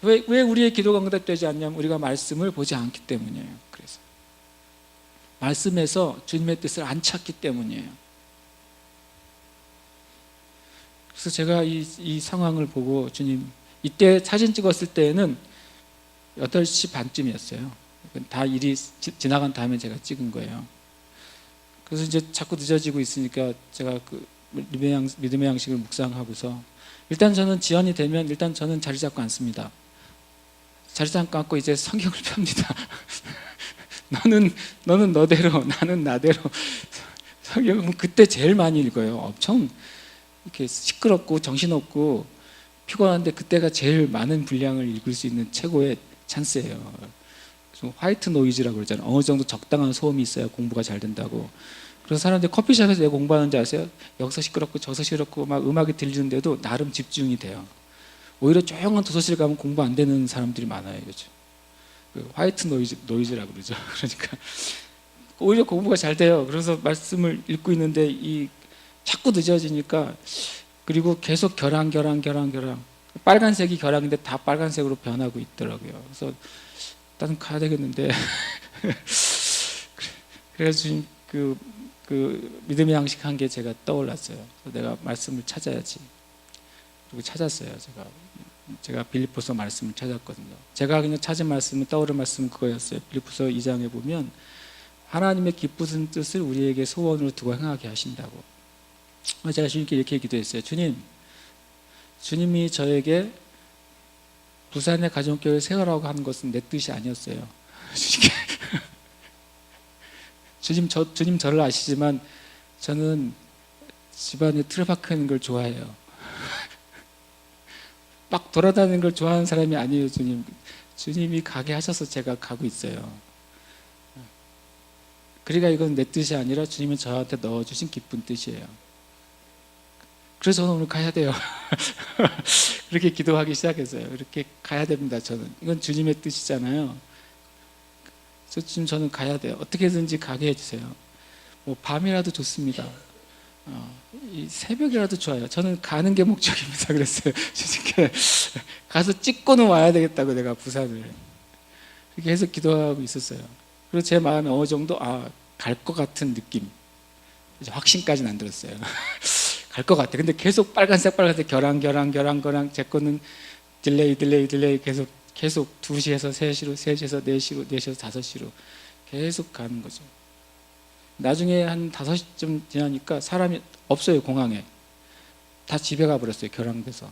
왜 우리의 기도가 응답되지 않냐면 우리가 말씀을 보지 않기 때문이에요. 그래서 말씀에서 주님의 뜻을 안 찾기 때문이에요. 그래서 제가 이 상황을 보고 주님, 이때 사진 찍었을 때는 8시 반쯤이었어요. 다 일이 지나간 다음에 제가 찍은 거예요. 그래서 이제 자꾸 늦어지고 있으니까 제가 그 믿음의 양식을 묵상하고서 일단 저는 지연이 되면 일단 저는 자리 잡고 앉습니다. 자리 잡고 앉고 이제 성경을 펴니다. 너는 너대로, 나는 나대로. 성경은 그때 제일 많이 읽어요. 엄청 이렇게 시끄럽고 정신없고 피곤한데 그때가 제일 많은 분량을 읽을 수 있는 최고의 찬스예요. 좀 화이트 노이즈라고 그러잖아요. 어느 정도 적당한 소음이 있어야 공부가 잘 된다고. 그래서 사람들이 커피숍에서 왜 공부하는지 아세요? 여기서 시끄럽고 저기서 시끄럽고 막 음악이 들리는데도 나름 집중이 돼요. 오히려 조용한 도서실 가면 공부 안 되는 사람들이 많아요. 그렇죠? 그 화이트 노이즈라고 그러죠. 그러니까 오히려 공부가 잘 돼요. 그래서 말씀을 읽고 있는데 자꾸 늦어지니까 그리고 계속 결항. 빨간색이 결항인데 다 빨간색으로 변하고 있더라고요. 그래서 나는 가야 되겠는데. 그래서 지금 그 믿음의 양식 한 게 제가 떠올랐어요. 그래서 내가 말씀을 찾아야지. 그리고 찾았어요. 제가 빌립보서 말씀을 찾았거든요. 제가 그냥 찾은 말씀은, 떠오른 말씀은 그거였어요. 빌립보서 2장에 보면 하나님의 기쁘신 뜻을 우리에게 소원으로 두고 행하게 하신다고. 제가 주님께 이렇게 기도했어요. 주님이 저에게 부산의 가정교회를 세우라고 하는 것은 내 뜻이 아니었어요. 주님 저를 아시지만 저는 집안에 틀어박히는 걸 좋아해요. 막 돌아다니는 걸 좋아하는 사람이 아니에요. 주님이 가게 하셔서 제가 가고 있어요. 그러니까 이건 내 뜻이 아니라 주님이 저한테 넣어주신 기쁜 뜻이에요. 그래서 저는 오늘 가야 돼요. 그렇게 기도하기 시작했어요. 이렇게 가야 됩니다. 저는 이건 주님의 뜻이잖아요. 그래서 지금 저는 가야 돼요. 어떻게든지 가게 해주세요. 뭐 밤이라도 좋습니다. 이 새벽이라도 좋아요. 저는 가는 게 목적입니다. 그랬어요. 주님께 가서 찍고는 와야 되겠다고, 내가 부산을. 그렇게 해서 기도하고 있었어요. 그리고 제 마음에 어느 정도 갈 것 같은 느낌. 확신까지는 안 들었어요. 갈 것 같아. 근데 계속 빨간색 결항. 제 거는 딜레이 계속 2시에서 3시로, 3시에서 4시로, 4시에서 5시로 계속 가는 거죠. 나중에 한 5시쯤 지나니까 사람이 없어요. 공항에 다 집에 가버렸어요. 결항돼서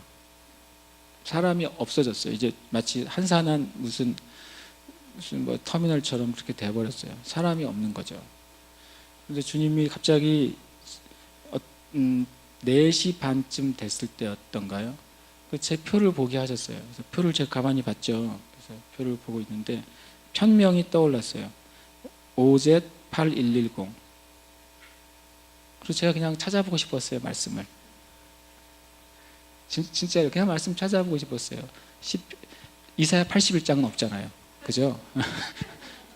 사람이 없어졌어요. 이제 마치 한산한 무슨 뭐 터미널처럼 그렇게 돼버렸어요. 사람이 없는 거죠. 근데 주님이 갑자기 4시 반쯤 됐을 때였던가요? 제 표를 보게 하셨어요. 그래서 표를 제가 가만히 봤죠. 그래서 표를 보고 있는데 편명이 떠올랐어요. OZ8110. 그래서 제가 그냥 찾아보고 싶었어요. 말씀을. 진짜요. 그냥 말씀 찾아보고 싶었어요. 이사야 81장은 없잖아요. 그죠?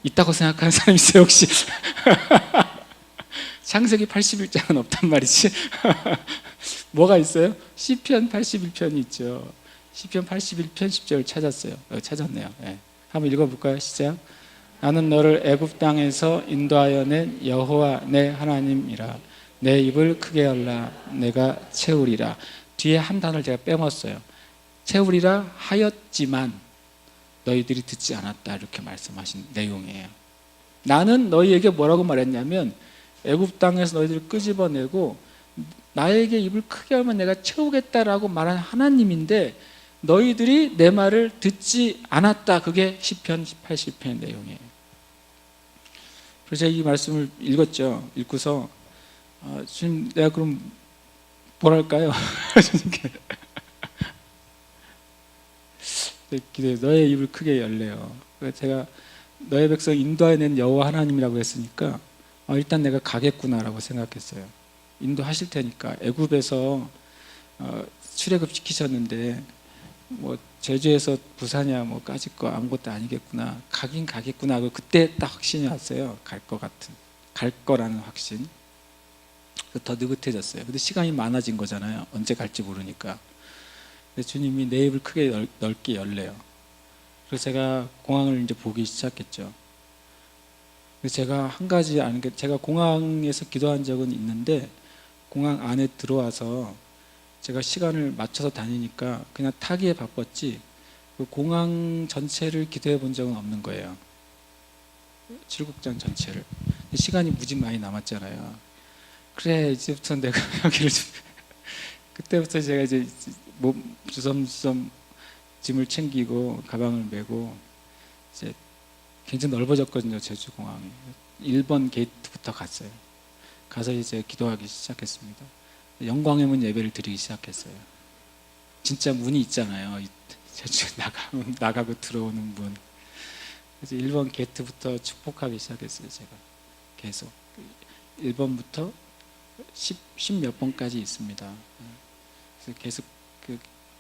있다고 생각하는 사람 있어요, 혹시? 창세기 81장은 없단 말이지. 뭐가 있어요? 시편 81편이 있죠. 시편 81편 10절 찾았네요. 네. 한번 읽어볼까요? 시작. 나는 너를 애굽 땅에서 인도하여 낸 여호와 내 하나님이라. 내 입을 크게 열라. 내가 채우리라. 뒤에 한 단어를 제가 빼먹었어요. 채우리라 하였지만 너희들이 듣지 않았다. 이렇게 말씀하신 내용이에요. 나는 너희에게 뭐라고 말했냐면 애굽 땅에서 너희들을 끄집어내고 나에게 입을 크게 하면 내가 채우겠다라고 말한 하나님인데 너희들이 내 말을 듣지 않았다. 그게 시편 80편의 내용이에요. 그래서 제가 이 말씀을 읽었죠. 읽고서 주님, 내가 그럼 뭐랄까요? 기도해. 너의 입을 크게 열래요. 제가 너의 백성 인도해낸 여호와 하나님이라고 했으니까 일단 내가 가겠구나라고 생각했어요. 인도하실 테니까. 애굽에서 출애굽 시키셨는데 뭐 제주에서 부산이야 뭐 까짓 거 아무것도 아니겠구나. 가긴 가겠구나 하고 그때 딱 확신이 왔어요. 갈 거라는 확신. 더 느긋해졌어요. 근데 시간이 많아진 거잖아요. 언제 갈지 모르니까. 근데 주님이 내 입을 크게 넓게 열래요. 그래서 제가 공항을 이제 보기 시작했죠. 그래서 제가 한 가지 아는 게, 제가 공항에서 기도한 적은 있는데 공항 안에 들어와서 제가 시간을 맞춰서 다니니까 그냥 타기에 바빴지 그 공항 전체를 기도해 본 적은 없는 거예요. 칠곡장 전체를. 시간이 무지 많이 남았잖아요. 그래, 이제부터 내가 여기를 좀 그때부터 제가 이제 주섬주섬 짐을 챙기고 가방을 메고 이제 굉장히 넓어졌거든요. 제주공항이. 1번 게이트부터 갔어요. 가서 이제 기도하기 시작했습니다. 영광의 문 예배를 드리기 시작했어요. 진짜 문이 있잖아요. 제주 나가고 들어오는 문. 그래서 1번 게이트부터 축복하기 시작했어요. 제가 계속 1번부터 10 몇 번까지 있습니다. 그래서 계속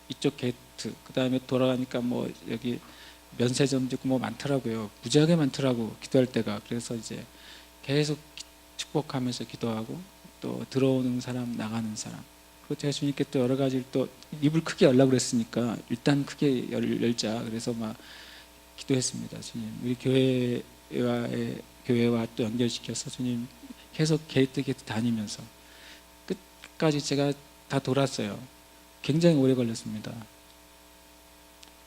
이쪽 게이트, 그 다음에 돌아가니까 뭐 여기 면세점도 있고 뭐 많더라고요. 무지하게 많더라고, 기도할 때가. 그래서 이제 계속 축복하면서 기도하고 또 들어오는 사람, 나가는 사람. 그리고 제가 주님께 또 여러 가지를 또 입을 크게 열라고 그랬으니까 일단 크게 열자. 그래서 막 기도했습니다. 주님, 우리 교회와 또 연결시켜서 주님 계속 게이트 다니면서 끝까지 제가 다 돌았어요. 굉장히 오래 걸렸습니다.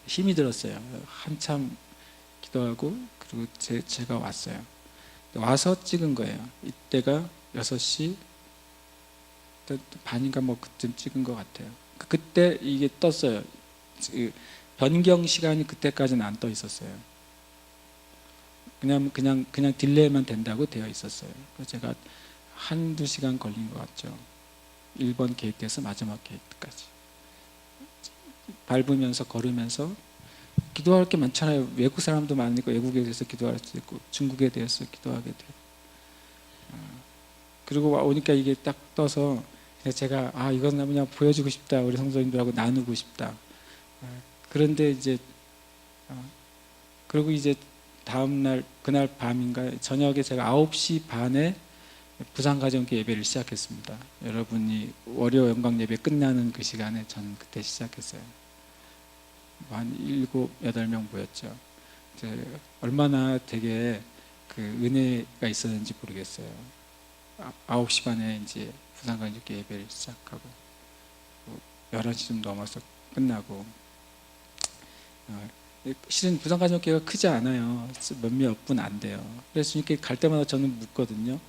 힘이 들었어요. 한참 기도하고 그리고 제가 왔어요. 와서 찍은 거예요. 이때가 6시 반인가 뭐 그쯤 찍은 것 같아요. 그때 이게 떴어요. 변경 시간이 그때까지는 안 떠 있었어요. 그냥 딜레이만 된다고 되어 있었어요. 그래서 제가 한두 시간 걸린 것 같죠. 1번 게이트에서 마지막 게이트까지 밟으면서 걸으면서 기도할 게 많잖아요. 외국 사람도 많으니까 외국에 대해서 기도할 수 있고 중국에 대해서 기도하게 되고 그리고 오니까 이게 딱 떠서 제가 이건 그냥 보여주고 싶다. 우리 성도님들하고 나누고 싶다. 그런데 이제 그리고 이제 다음날 그날 밤인가 저녁에 제가 9시 반에 부산가정교회 예배를 시작했습니다. 여러분이 월요 영광 예배 끝나는 그 시간에 저는 그때 시작했어요. 한 7, 8명 모였죠. 얼마나 되게 그 은혜가 있었는지 모르겠어요. 9시 반에 이제 부산가정교회 예배를 시작하고 11시쯤 넘어서 끝나고 실은 부산가정교회가 크지 않아요. 몇몇 분 안 돼요. 그래서 주님께 갈 때마다 저는 묻거든요.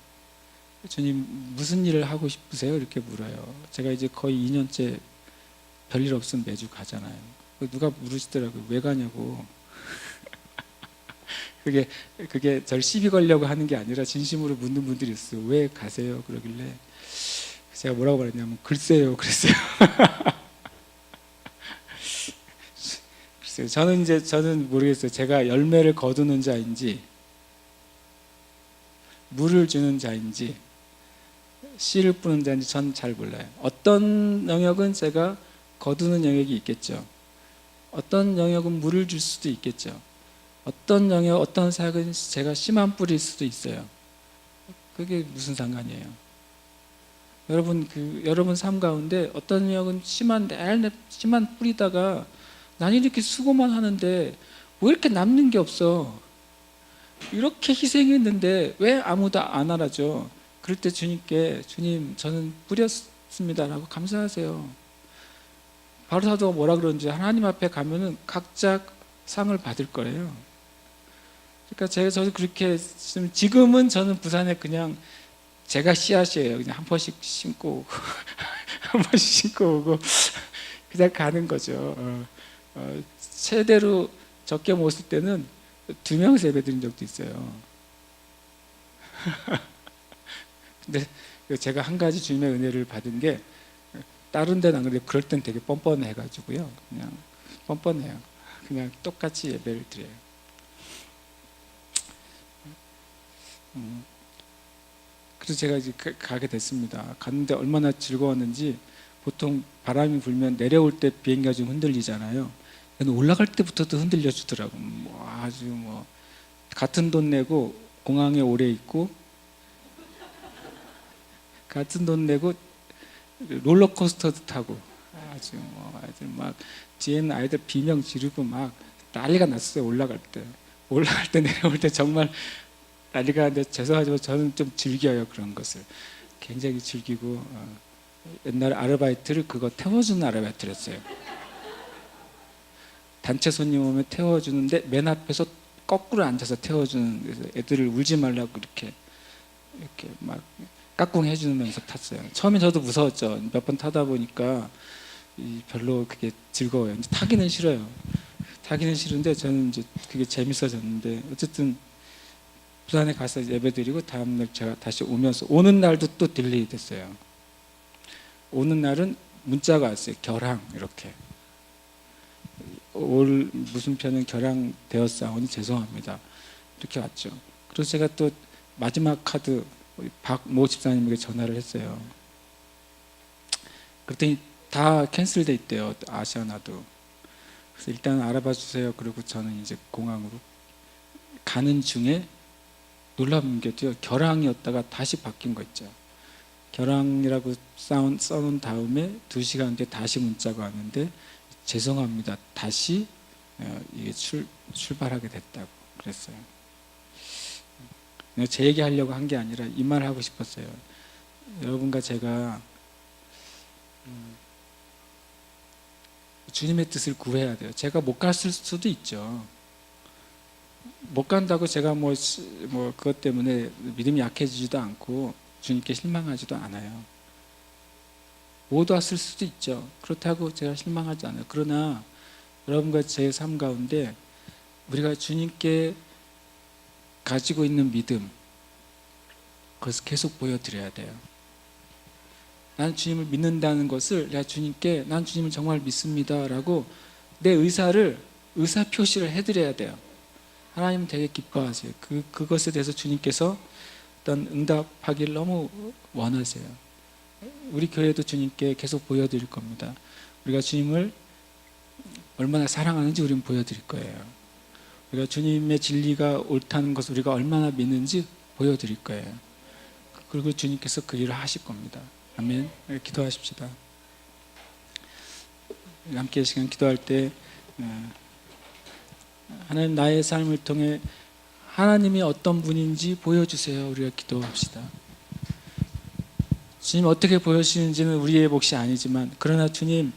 주님 무슨 일을 하고 싶으세요? 이렇게 물어요. 제가 이제 거의 2년째 별일 없으면 매주 가잖아요. 누가 물으시더라고요. 왜 가냐고. 그게 절 시비 걸려고 하는 게 아니라 진심으로 묻는 분들이 있어요. 왜 가세요? 그러길래 제가 뭐라고 말했냐면 글쎄요 그랬어요. 글쎄요. 저는 모르겠어요. 제가 열매를 거두는 자인지 물을 주는 자인지 씨를 뿌는 자인지 전 잘 몰라요. 어떤 영역은 제가 거두는 영역이 있겠죠. 어떤 영역은 물을 줄 수도 있겠죠. 어떤 영역, 어떤 사역은 제가 씨만 뿌릴 수도 있어요. 그게 무슨 상관이에요? 여러분 삶 가운데 어떤 영역은 씨만 뿌리다가 난 이렇게 수고만 하는데 왜 이렇게 남는 게 없어? 이렇게 희생했는데 왜 아무도 안 알아줘? 그럴 때 주님께 주님 저는 뿌렸습니다라고 감사하세요. 바로 사도가 뭐라 그러는지 하나님 앞에 가면은 각자 상을 받을 거래요. 그러니까 저도 그렇게 지금은 저는 부산에 그냥 제가 씨앗이에요. 그냥 한 번씩 심고 한 번씩 심고 오고 그냥 가는 거죠. 최대로 적게 모았을 때는 2명에서 예배 드린 적도 있어요. 근데 제가 한 가지 주님의 은혜를 받은 게 다른 데는 안 그래도 그럴 땐 되게 뻔뻔해가지고요. 그냥 뻔뻔해요. 그냥 똑같이 예배를 드려요. 그래서 제가 이제 가게 됐습니다. 갔는데 얼마나 즐거웠는지 보통 바람이 불면 내려올 때 비행기가 좀 흔들리잖아요. 올라갈 때부터도 흔들려 주더라고. 아주 같은 돈 내고 공항에 오래 있고 같은 돈 내고 롤러코스터도 타고 아주 아이들 막 뒤에는 아이들 비명 지르고 막 난리가 났어요. 올라갈 때 내려올 때 정말 난리가 났는데 죄송하지만 저는 좀 즐겨요. 그런 것을 굉장히 즐기고 옛날 아르바이트를 그거 태워주는 아르바이트를 했어요. 단체 손님 오면 태워주는데 맨 앞에서 거꾸로 앉아서 태워주는, 그래서 애들을 울지 말라고 이렇게 막 깍꿍 해주면서 탔어요. 처음에 저도 무서웠죠. 몇 번 타다 보니까 별로 그게 즐거워요. 이제 타기는 싫어요. 타기는 싫은데 저는 이제 그게 재밌어졌는데 어쨌든 부산에 가서 예배드리고 다음날 제가 다시 오면서 오는 날도 또 딜레이 됐어요. 오는 날은 문자가 왔어요. 결항 이렇게. 올 무슨 편은 결항되었사오니 죄송합니다. 이렇게 왔죠. 그래서 제가 또 마지막 카드 박모 집사님에게 전화를 했어요. 그랬더니 다 캔슬돼 있대요. 아시아나도. 그래서 일단 알아봐 주세요. 그리고 저는 이제 공항으로 가는 중에 놀라운 게요. 결항이었다가 다시 바뀐 거 있죠. 결항이라고 써놓은 다음에 2시간 뒤에 다시 문자가 왔는데 죄송합니다. 다시 이게 출발하게 됐다고 그랬어요. 제 얘기하려고 한 게 아니라 이 말 하고 싶었어요. 여러분과 제가 주님의 뜻을 구해야 돼요. 제가 못 갔을 수도 있죠. 못 간다고 제가 뭐 그것 때문에 믿음이 약해지지도 않고 주님께 실망하지도 않아요. 못 왔을 수도 있죠. 그렇다고 제가 실망하지 않아요. 그러나 여러분과 제 삶 가운데 우리가 주님께 가지고 있는 믿음, 그것을 계속 보여드려야 돼요. 나는 주님을 믿는다는 것을 내가 주님께 난 주님을 정말 믿습니다 라고 내 의사 표시를 해드려야 돼요. 하나님은 되게 기뻐하세요. 그것에 대해서 주님께서 어떤 응답하기를 너무 원하세요. 우리 교회도 주님께 계속 보여드릴 겁니다. 우리가 주님을 얼마나 사랑하는지 우리는 보여드릴 거예요. 우리가 주님의 진리가 옳다는 것을 우리가 얼마나 믿는지 보여드릴 거예요. 그리고 주님께서 그 일을 하실 겁니다. 아멘. 기도하십시다. 함께 이 시간 기도할 때 하나님 나의 삶을 통해 하나님이 어떤 분인지 보여주세요. 우리가 기도합시다. 주님 어떻게 보여주시는지는 우리의 몫이 아니지만 그러나 주님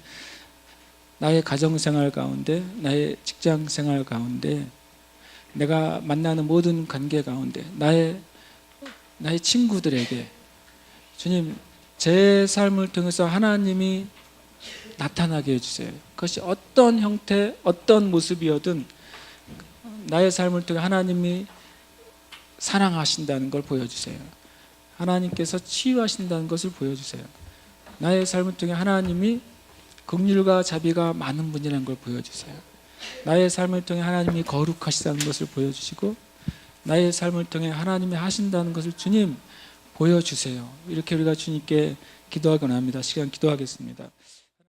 나의 가정생활 가운데 나의 직장생활 가운데 내가 만나는 모든 관계 가운데 나의 친구들에게 주님 제 삶을 통해서 하나님이 나타나게 해주세요. 그것이 어떤 형태 어떤 모습이어든 나의 삶을 통해 하나님이 사랑하신다는 걸 보여주세요. 하나님께서 치유하신다는 것을 보여주세요. 나의 삶을 통해 하나님이 긍휼과 자비가 많은 분이라는 걸 보여주세요. 나의 삶을 통해 하나님이 거룩하시다는 것을 보여주시고 나의 삶을 통해 하나님이 하신다는 것을 주님 보여주세요. 이렇게 우리가 주님께 기도하곤 합니다. 시간 기도하겠습니다.